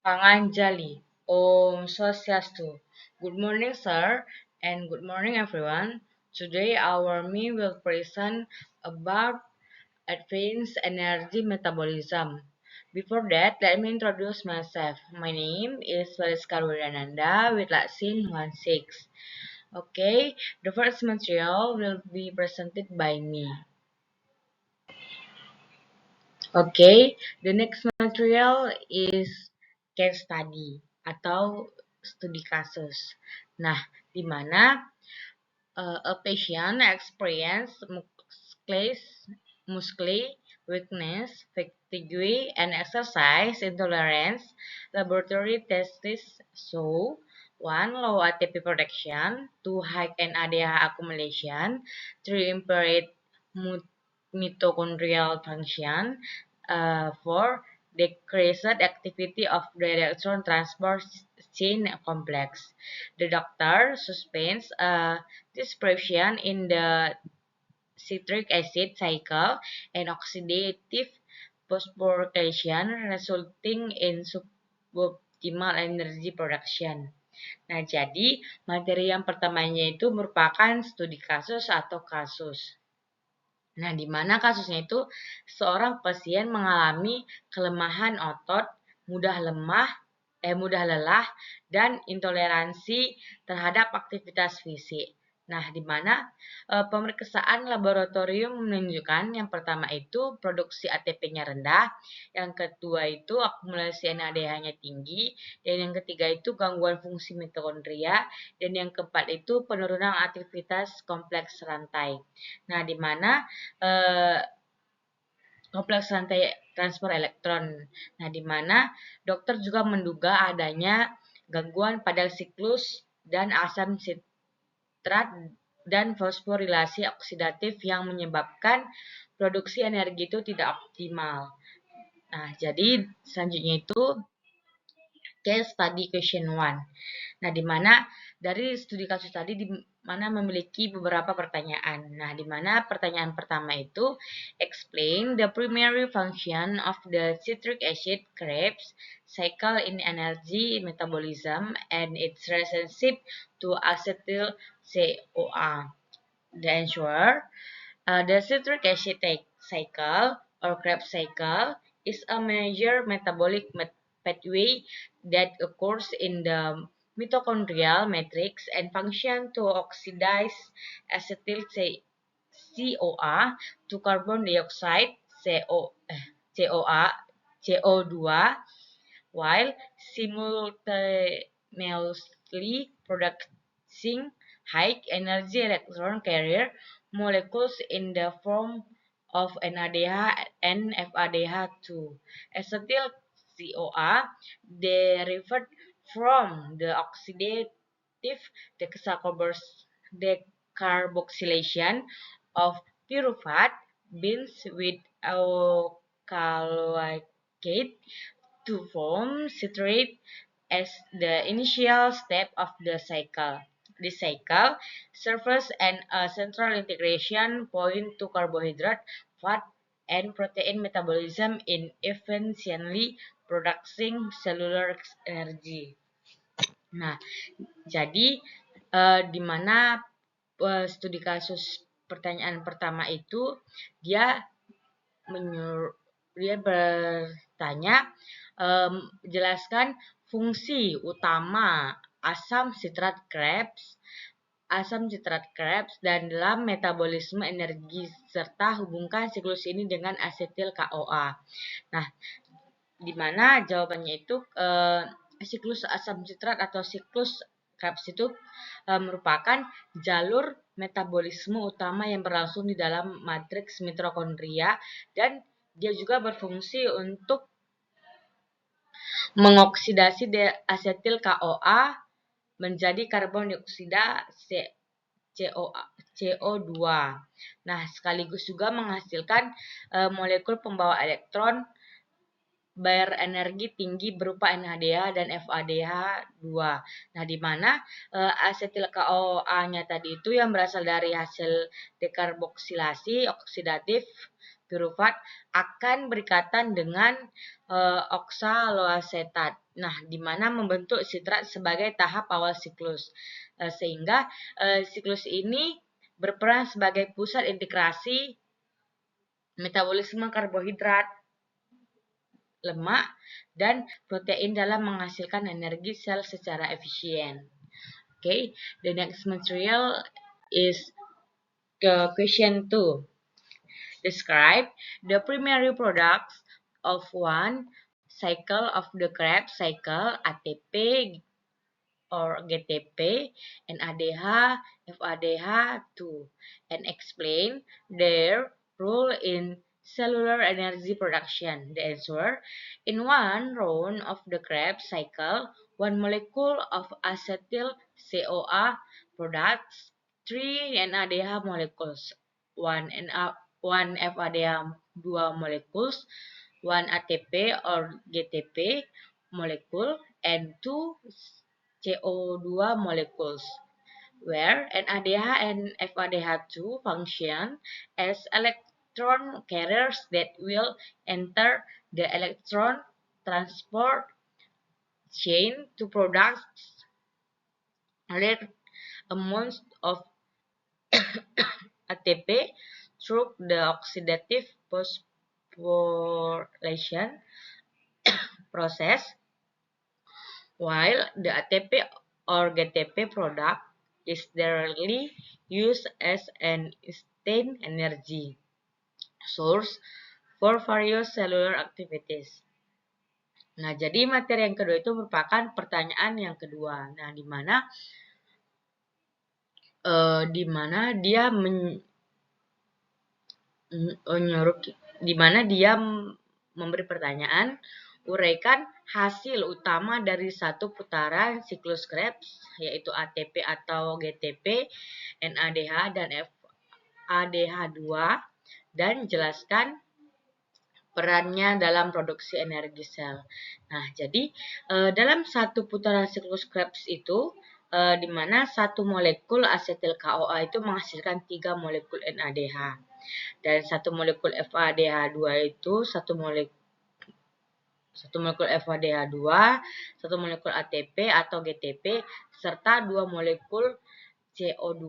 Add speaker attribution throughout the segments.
Speaker 1: Panganjali. Om Swastiastu. Good morning, sir, and good morning, everyone. Today, our me will present about advanced energy metabolism. Before that, let me introduce myself. My name is Valiska Wirananda with last scene 16. Okay, the first material will be presented by me. Okay, the next material is case study atau studi kasus. Nah, di mana a patient experience muscle weakness, fatigue, and exercise intolerance. Laboratory tests show 1. Low ATP production, 2. High NADH accumulation, 3. Impaired mitochondrial function, 4. Decreased activity of the electron transport chain complex. The doctor suspends a disruption in the citric acid cycle and oxidative phosphorylation resulting in suboptimal energy production. Nah, jadi materi yang pertamanya itu merupakan studi kasus atau kasus. Nah, di mana kasusnya itu seorang pasien mengalami kelemahan otot, mudah lelah, dan intoleransi terhadap aktivitas fisik. Nah, di mana pemeriksaan laboratorium menunjukkan yang pertama itu produksi ATP-nya rendah, yang kedua itu akumulasi NADH-nya tinggi, dan yang ketiga itu gangguan fungsi mitokondria, dan yang keempat itu penurunan aktivitas kompleks rantai. Nah, di mana kompleks rantai transfer elektron. Nah, di mana dokter juga menduga adanya gangguan pada siklus dan asam sitrat dan fosforilasi oksidatif yang menyebabkan produksi energi itu tidak optimal. Nah, jadi selanjutnya itu case study question 1. Nah, di mana dari studi kasus tadi di mana memiliki beberapa pertanyaan. Nah, di mana pertanyaan pertama itu explain the primary function of the citric acid Krebs cycle in energy metabolism and its relationship to acetyl CoA. The answer, the citric acid cycle or Krebs cycle is a major metabolic pathway that occurs in the mitochondrial matrix and function to oxidize acetyl CoA to carbon dioxide CO2 while simultaneously producing high energy electron carrier molecules in the form of NADH and FADH2. Acetyl CoA derived from the oxidative decarboxylation of pyruvate binds with alkaloid to form citrate as the initial step of the cycle. This cycle serves as a central integration point to carbohydrate, fat, and protein metabolism in efficiently producing cellular energy. Nah, jadi di mana studi kasus pertanyaan pertama itu dia bertanya jelaskan fungsi utama asam sitrat Krebs dan dalam metabolisme energi serta hubungkan siklus ini dengan asetil CoA. Nah, di mana jawabannya itu siklus asam sitrat atau siklus Krebs itu merupakan jalur metabolisme utama yang berlangsung di dalam matriks mitokondria dan dia juga berfungsi untuk mengoksidasi asetil CoA menjadi karbon dioksida CO2. Nah, sekaligus juga menghasilkan molekul pembawa elektron berenergi tinggi berupa NADH dan FADH2. Nah, di mana asetil CoA-nya tadi itu yang berasal dari hasil dekarboksilasi oksidatif piruvat akan berikatan dengan oksaloasetat. Nah, di mana membentuk sitrat sebagai tahap awal siklus. Sehingga siklus ini berperan sebagai pusat integrasi metabolisme karbohidrat, lemak, dan protein dalam menghasilkan energi sel secara efisien. Okay, the next material is question 2. Describe the primary products of one cycle of the Krebs cycle, ATP or GTP, NADH, FADH2, and explain their role in cellular energy production. The answer: in one round of the Krebs cycle, one molecule of acetyl CoA products 3 NADH molecules, one FADH2 molecules, one ATP or GTP molecule, and 2 CO2 molecules, where NADH and FADH2 function as electron carriers that will enter the electron transport chain to produce large amounts of ATP through the oxidative phosphorylation process, while the ATP or GTP product is directly used as an instant energy source for various cellular activities. Nah, jadi materi yang kedua itu merupakan pertanyaan yang kedua. Nah, di mana dia memberi pertanyaan, uraikan hasil utama dari satu putaran siklus Krebs, yaitu ATP atau GTP, NADH dan FADH2, dan jelaskan perannya dalam produksi energi sel. Nah, jadi dalam satu putaran siklus Krebs itu, di mana satu molekul asetil CoA itu menghasilkan 3 molekul NADH. Dan satu molekul FADH2 itu satu molekul FADH2, satu molekul ATP atau GTP, serta 2 molekul CO2.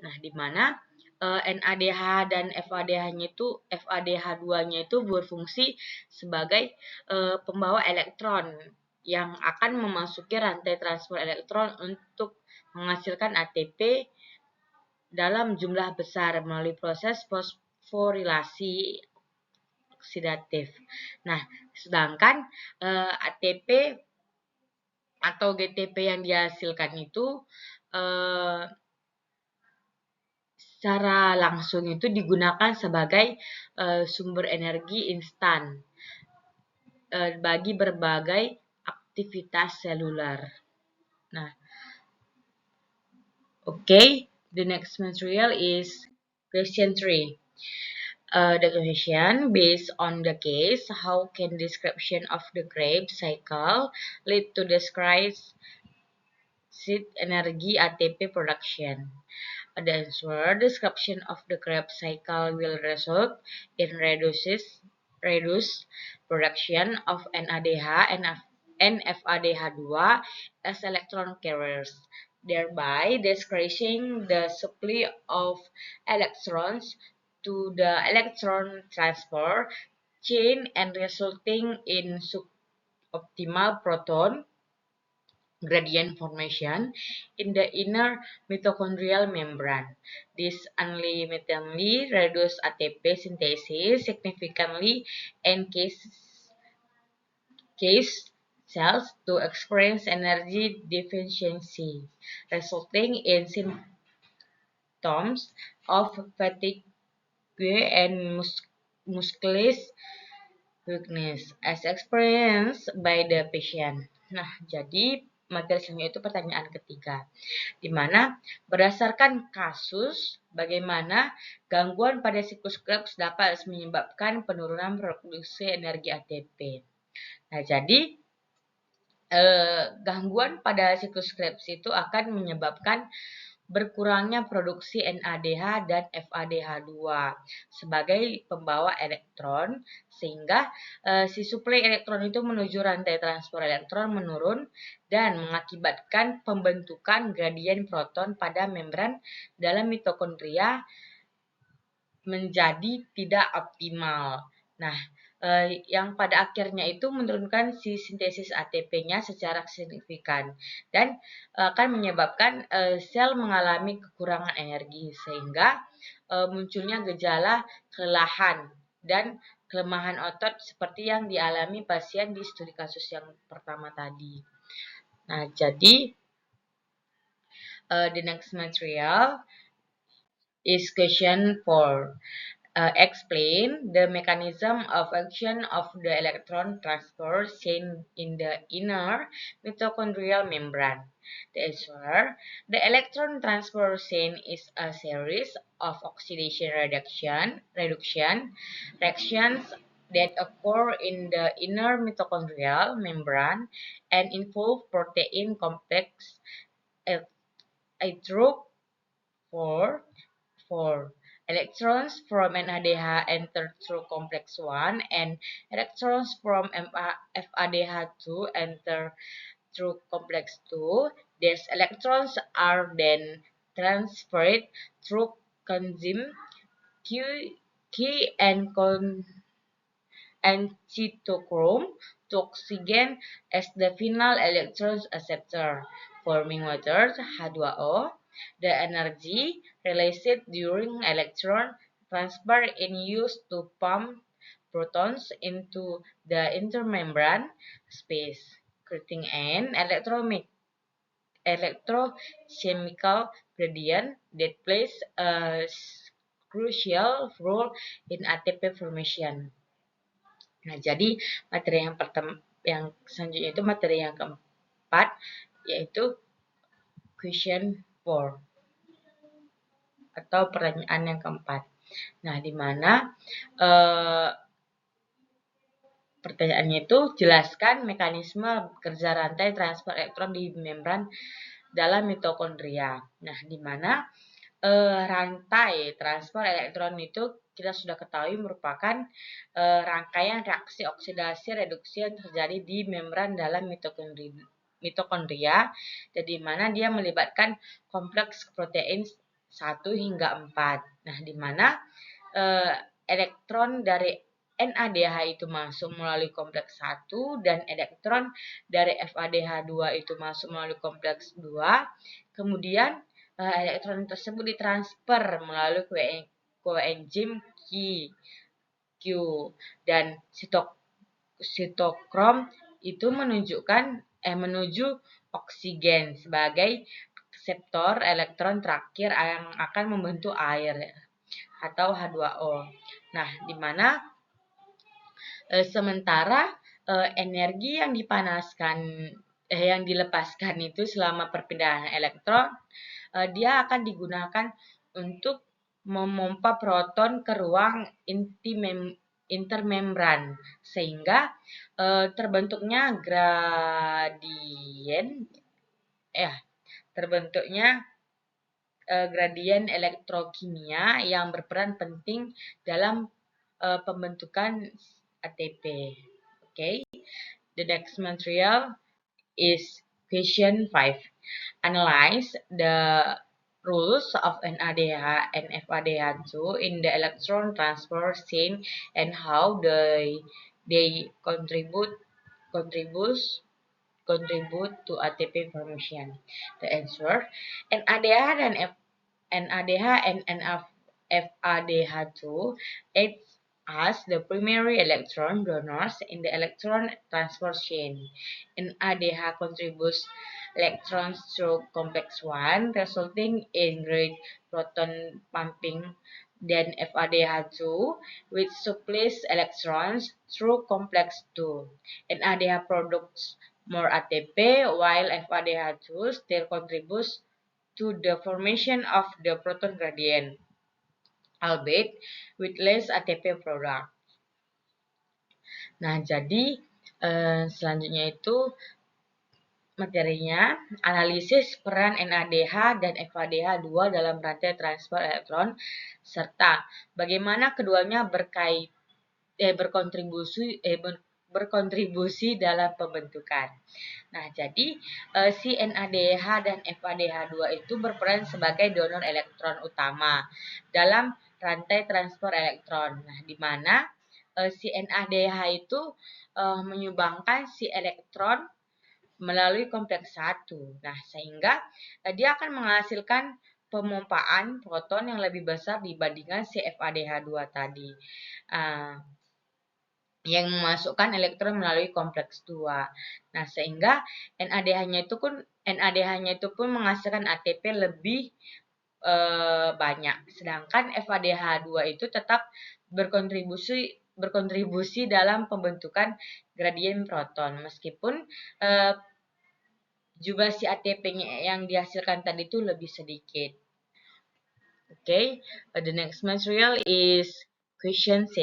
Speaker 1: Nah, di mana NADH dan FADH2-nya itu berfungsi sebagai pembawa elektron yang akan memasuki rantai transfer elektron untuk menghasilkan ATP dalam jumlah besar melalui proses fosforilasi oksidatif. Nah, sedangkan ATP atau GTP yang dihasilkan itu secara langsung itu digunakan sebagai sumber energi instan bagi berbagai aktivitas seluler. Nah, okay, the next material is question 3. The question, based on the case, how can description of the Krebs cycle lead to describe energy ATP production? The answer: description of the Krebs cycle will result in reduced production of NADH and FADH2 as electron carriers, thereby decreasing the supply of electrons to the electron transport chain and resulting in suboptimal proton gradient formation in the inner mitochondrial membrane. This unlimitedly reduces ATP synthesis significantly and causes cells to experience energy deficiency, resulting in symptoms of fatigue and muscular weakness as experienced by the patient. Nah, jadi materi selanjutnya itu pertanyaan ketiga, di mana berdasarkan kasus bagaimana gangguan pada siklus Krebs dapat menyebabkan penurunan produksi energi ATP. Nah, jadi gangguan pada siklus Krebs itu akan menyebabkan berkurangnya produksi NADH dan FADH2 sebagai pembawa elektron, sehingga si suplai elektron itu menuju rantai transport elektron menurun dan mengakibatkan pembentukan gradien proton pada membran dalam mitokondria menjadi tidak optimal. Nah, yang pada akhirnya itu menurunkan si sintesis ATP-nya secara signifikan dan akan menyebabkan sel mengalami kekurangan energi sehingga munculnya gejala kelelahan dan kelemahan otot seperti yang dialami pasien di studi kasus yang pertama tadi. Nah, jadi the next material is question 4. Explain the mechanism of action of the electron transport chain in the inner mitochondrial membrane. The answer: the electron transport chain is a series of oxidation reactions that occur in the inner mitochondrial membrane and involve protein complex A4 electrons from NADH enter through complex 1 and electrons from FADH2 enter through complex 2. These electrons are then transferred through coenzyme Q and cytochrome to oxygen as the final electron acceptor, forming water H2O. The energy released during electron transfer is used to pump protons into the intermembrane space, creating an electrochemical gradient that plays a crucial role in ATP formation. Nah, jadi materi yang selanjutnya itu materi yang keempat, yaitu question 4 atau pertanyaan yang keempat. Nah, di mana pertanyaannya itu jelaskan mekanisme kerja rantai transfer elektron di membran dalam mitokondria. Nah, di mana rantai transfer elektron itu kita sudah ketahui merupakan rangkaian reaksi oksidasi reduksi yang terjadi di membran dalam mitokondria, di mana dia melibatkan kompleks protein 1 hingga 4. Nah, di mana elektron dari NADH itu masuk melalui kompleks 1 dan elektron dari FADH2 itu masuk melalui kompleks 2. Kemudian elektron tersebut ditransfer melalui koenzim Q dan sitokrom itu menuju oksigen sebagai reseptor elektron terakhir yang akan membentuk air atau H2O. Nah, di mana sementara energi yang dilepaskan itu selama perpindahan elektron, dia akan digunakan untuk memompa proton ke ruang intermembran sehingga terbentuknya gradien elektrokimia yang berperan penting dalam pembentukan ATP. Okay. The next material is question 5. Analyze the rules of NADH and FADH2 in the electron transport chain and how they contribute to ATP formation. The answer: NADH and FADH2 act as the primary electron donors in the electron transport chain. NADH contributes electrons through complex 1, resulting in great proton pumping. Then FADH2, which supplies electrons through complex 2. NADH produces more ATP, while FADH2 still contributes to the formation of the proton gradient, albeit with less ATP product. Nah, jadi selanjutnya itu materinya, analisis peran NADH dan FADH2 dalam rantai transfer elektron, serta bagaimana keduanya berkontribusi dalam pembentukan. Nah, jadi si NADH dan FADH2 itu berperan sebagai donor elektron utama dalam rantai transfer elektron. Nah, di mana si NADH itu menyumbangkan si elektron melalui kompleks 1. Nah, sehingga dia akan menghasilkan pemompaan proton yang lebih besar dibandingkan si FADH2 tadi. Yang memasukkan elektron melalui kompleks 2. Nah, sehingga NADH-nya itu pun menghasilkan ATP lebih banyak. Sedangkan FADH2 itu tetap berkontribusi dalam pembentukan gradien proton meskipun juga si ATP-nya yang dihasilkan tadi itu lebih sedikit. Okay, the next material is question 6.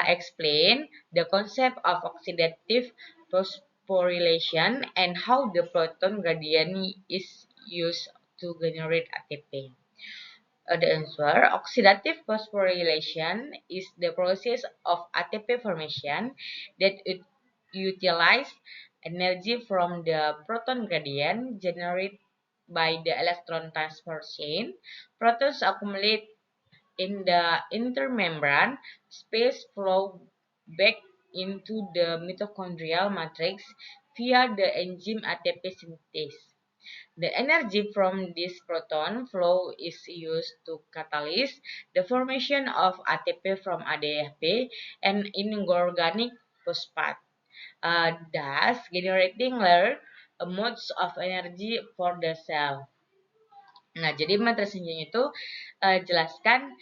Speaker 1: Explain the concept of oxidative phosphorylation and how the proton gradient is used to generate ATP. The answer, oxidative phosphorylation is the process of ATP formation that utilizes energy from the proton gradient generated by the electron transfer chain. Protons accumulate in the intermembrane space, flow back into the mitochondrial matrix via the enzyme ATP synthase. The energy from this proton flow is used to catalyze the formation of ATP from ADP and inorganic phosphate, thus generating large amounts of energy for the cell. Nah, jadi materi selanjutnya itu jelaskan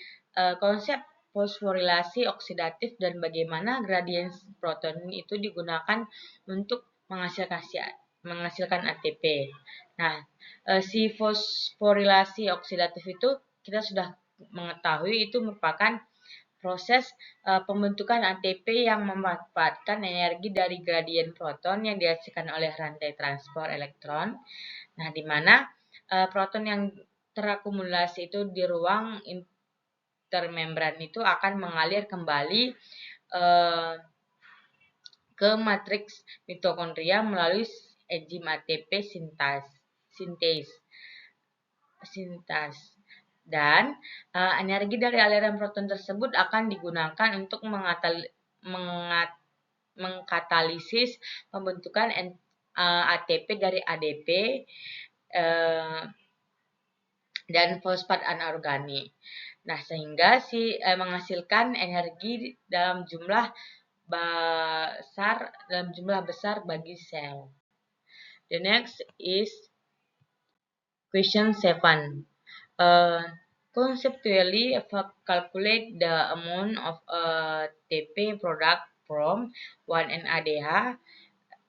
Speaker 1: konsep fosforilasi oksidatif dan bagaimana gradien proton itu digunakan untuk menghasilkan ATP. Nah, si fosforilasi oksidatif itu kita sudah mengetahui itu merupakan proses pembentukan ATP yang memanfaatkan energi dari gradien proton yang dihasilkan oleh rantai transfer elektron. Nah, di mana proton yang terakumulasi itu di ruang intermembran itu akan mengalir kembali ke matriks mitokondria melalui enzim ATP sintase. Dan energi dari aliran proton tersebut akan digunakan untuk mengkatalisis pembentukan ATP dari ADP dan fosfat anorganik. Nah, sehingga menghasilkan energi dalam jumlah besar bagi sel. The next is question 7. Conceptually calculate the amount of ATP product from 1 NADH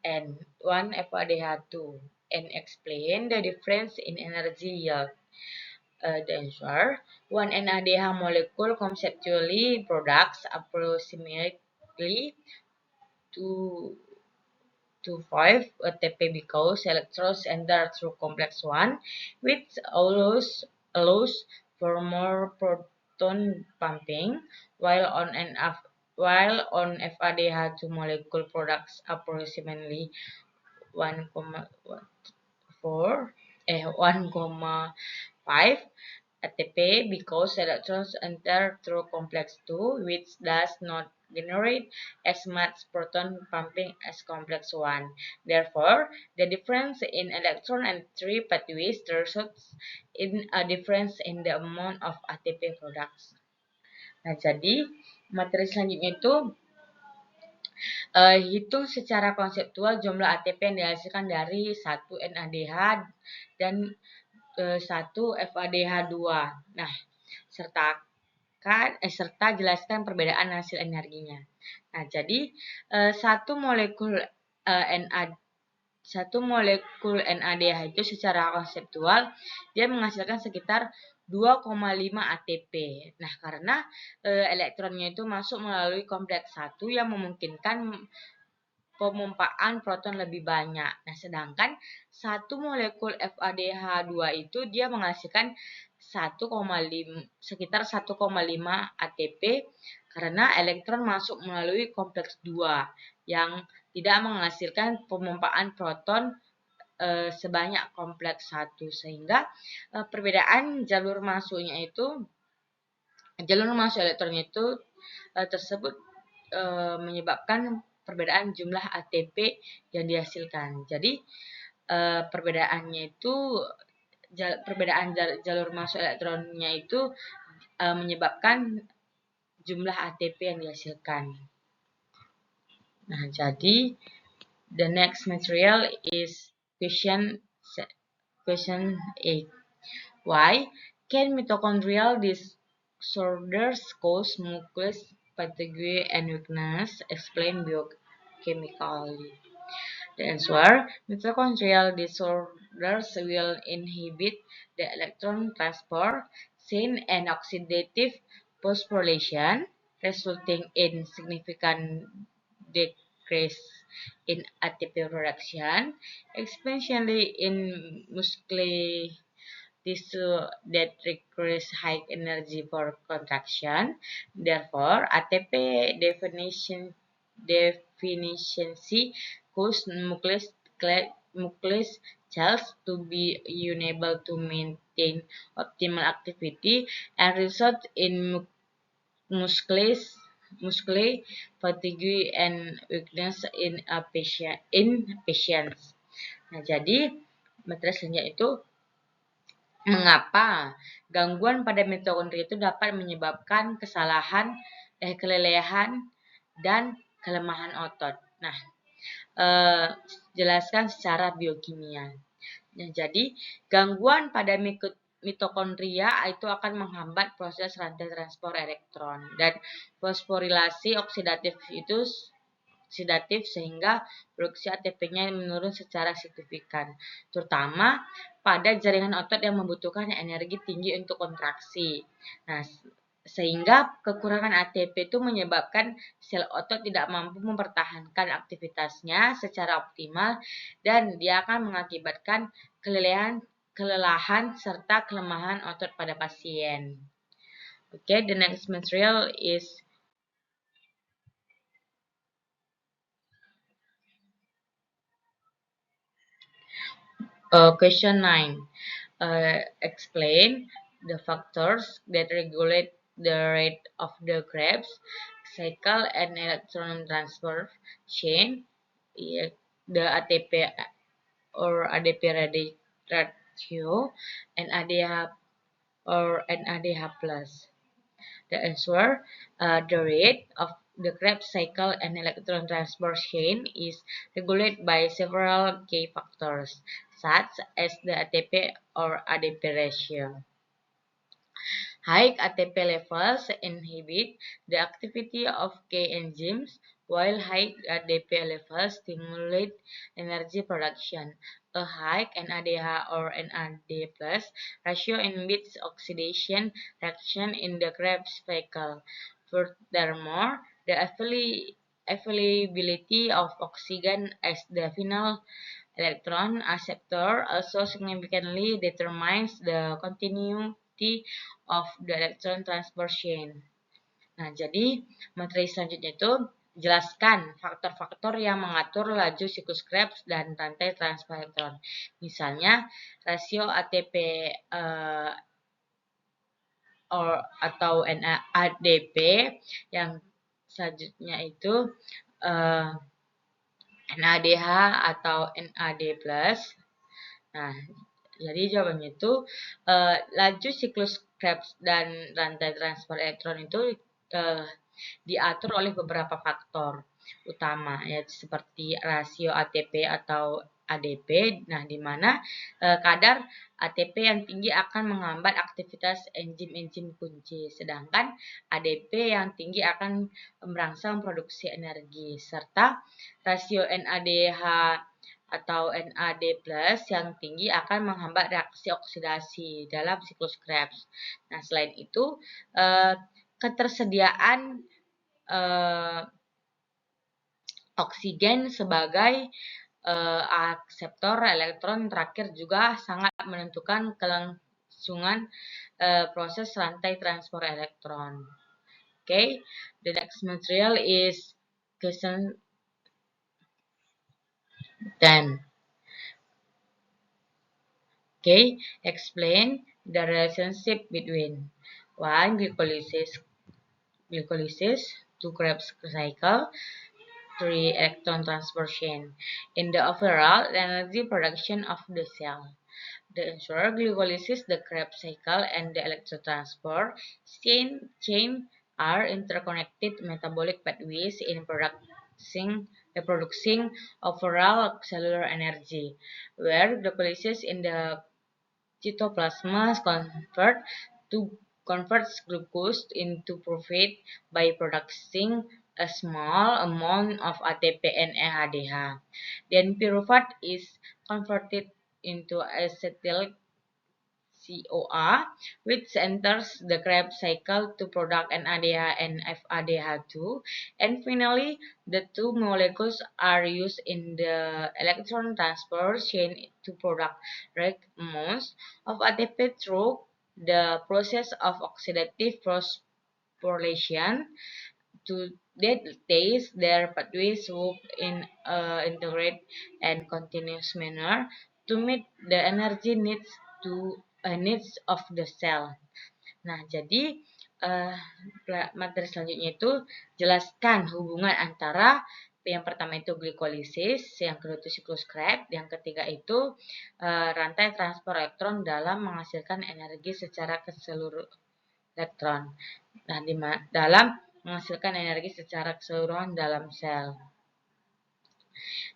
Speaker 1: and 1 FADH2 and explain the difference in energy yield. The answer, 1 NADH molecule conceptually products approximately 2 to 5 ATP because electrons enter through complex 1, which allows for more proton pumping, while on FADH2 molecule products approximately 1,5 ATP because electrons enter through complex 2, which does not generate as much proton pumping as complex 1. Therefore, the difference in electron entry pathways results in a difference in the amount of ATP products. Nah, jadi materi selanjutnya itu hitung secara konseptual jumlah ATP yang dihasilkan dari 1 NADH dan 1 FADH2. Nah, serta jelaskan perbedaan hasil energinya. Nah, jadi satu molekul NADH itu secara konseptual dia menghasilkan sekitar 2,5 ATP. Nah, karena elektronnya itu masuk melalui kompleks 1 yang memungkinkan pemumpaan proton lebih banyak. Nah, sedangkan satu molekul FADH2 itu dia menghasilkan sekitar 1,5 ATP karena elektron masuk melalui kompleks 2 yang tidak menghasilkan pemumpaan proton sebanyak kompleks 1, sehingga perbedaan jalur masuk elektronnya itu tersebut menyebabkan perbedaan jumlah ATP yang dihasilkan. Jadi perbedaan jalur masuk elektronnya itu menyebabkan jumlah ATP yang dihasilkan. Nah, jadi the next material is question 8. Why can mitochondrial disorders cause nucleus fatigue and weakness? Explain biochemically. The answer: mitochondrial disorders will inhibit the electron transport chain and oxidative phosphorylation, resulting in significant decrease in ATP production, especially in muscular tissue that requires high energy for contraction. Therefore, ATP deficiency causes nucleus cells to be unable to maintain optimal activity and result in muscular fatigue and weakness in patients. Nah, jadi materi selanjutnya itu mengapa gangguan pada mitokondria itu dapat menyebabkan kelelahan dan kelemahan otot. Nah, jelaskan secara biokimia. Nah, jadi gangguan pada mitokondria itu akan menghambat proses rantai transport elektron dan fosforilasi oksidatif sehingga produksi ATP-nya menurun secara signifikan, terutama pada jaringan otot yang membutuhkan energi tinggi untuk kontraksi. Nah, sehingga kekurangan ATP itu menyebabkan sel otot tidak mampu mempertahankan aktivitasnya secara optimal dan dia akan mengakibatkan kelelahan serta kelemahan otot pada pasien. Okay, the next material is question 9. Explain the factors that regulate the rate of the Krebs cycle and electron transfer chain, the ATP or ADP ratio, and NADH or NADH plus. The answer: the rate of the Krebs cycle and electron transport chain is regulated by several key factors, such as the ATP or ADP ratio. High ATP levels inhibit the activity of key enzymes, while high ADP levels stimulate energy production. A high NADH or NAD+ ratio inhibits oxidation reaction in the Krebs cycle. Furthermore, the availability of oxygen as the final electron acceptor also significantly determines the continuity of the electron transport chain. Nah, jadi materi selanjutnya itu jelaskan faktor-faktor yang mengatur laju siklus Krebs dan rantai transfer elektron. Misalnya, rasio ATP atau NADP, yang selanjutnya itu NADH atau NAD+. Nah, jadi jawabannya itu laju siklus Krebs dan rantai transfer elektron itu diatur oleh beberapa faktor utama, yaitu seperti rasio ATP atau ADP. Nah, di mana kadar ATP yang tinggi akan menghambat aktivitas enzim-enzim kunci, sedangkan ADP yang tinggi akan merangsang produksi energi, serta rasio NADH atau NAD+ yang tinggi akan menghambat reaksi oksidasi dalam siklus Krebs. Nah, selain itu, ketersediaan Oksigen sebagai akseptor elektron terakhir juga sangat menentukan kelangsungan proses rantai transport elektron. Okay, the next material is question 10. Okay, explain the relationship between 1. Glycolysis, 2. Krebs cycle, 3. Electron transfer chain. In the overall energy production of the cell, the ensure glycolysis, the Krebs cycle, and the electron transfer chain are interconnected metabolic pathways in producing overall cellular energy, where glycolysis in the cytoplasm converts glucose into profit by producing a small amount of ATP and NADH. Then pyruvate is converted into acetyl CoA, which enters the Krebs cycle to produce NADH and FADH2, and finally, the two molecules are used in the electron transfer chain to produce most of ATP through the process of oxidative phosphorylation. To that days, their pathways work in an integrated and continuous manner to meet the energy needs of the cell. Nah, jadi materi selanjutnya itu jelaskan hubungan antara yang pertama itu glikolisis, yang kedua itu siklus Krebs, yang ketiga itu rantai transport elektron dalam menghasilkan energi secara keseluruhan elektron. Nah, dalam menghasilkan energi secara keseluruhan dalam sel.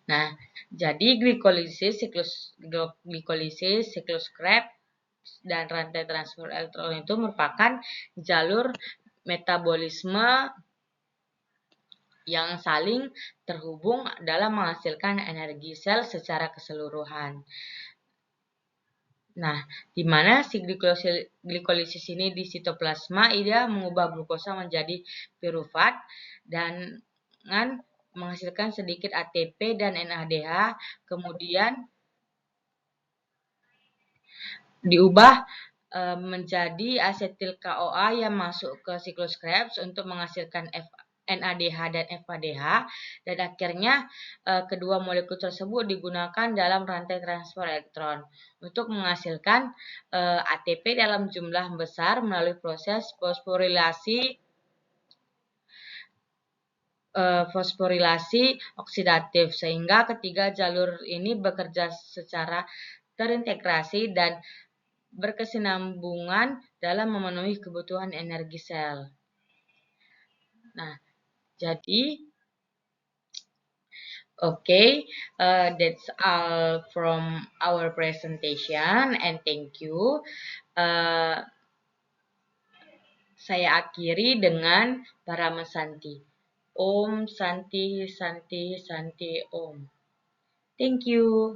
Speaker 1: Nah, jadi glikolisis, siklus Krebs, dan rantai transfer elektron itu merupakan jalur metabolisme yang saling terhubung dalam menghasilkan energi sel secara keseluruhan. Nah, di mana si glikolisis ini di sitoplasma, ia mengubah glukosa menjadi pyruvate dan menghasilkan sedikit ATP dan NADH, kemudian diubah menjadi asetil CoA yang masuk ke siklus Krebs untuk menghasilkan NADH dan FADH, dan akhirnya kedua molekul tersebut digunakan dalam rantai transfer elektron untuk menghasilkan ATP dalam jumlah besar melalui proses fosforilasi oksidatif, sehingga ketiga jalur ini bekerja secara terintegrasi dan berkesinambungan dalam memenuhi kebutuhan energi sel. Nah, jadi that's all from our presentation and thank you. Saya akhiri dengan Parama Santi. Om Santi Santi Santi Om. Thank you.